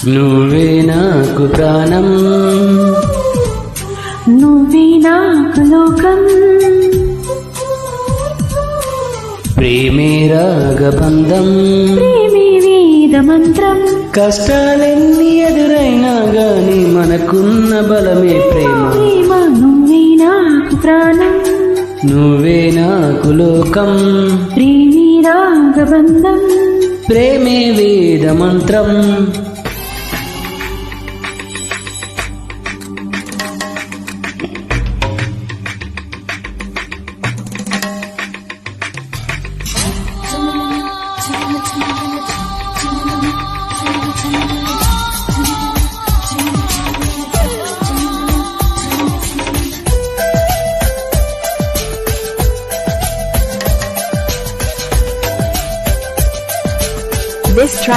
నువ్వే నాకు ప్రాణం, నువ్వే నాకు లోకం, ప్రేమే రాగబంధం, ప్రేమే వేద మంత్రం. కష్టాలెన్ని ఎదురైనా గాని మనకున్న బలమే ప్రేమ. ప్రేమ నువ్వే నాకు ప్రాణం, నువ్వే నాకు లోకం, ప్రేమే రాగబంధం, ప్రేమే వేద మంత్రం.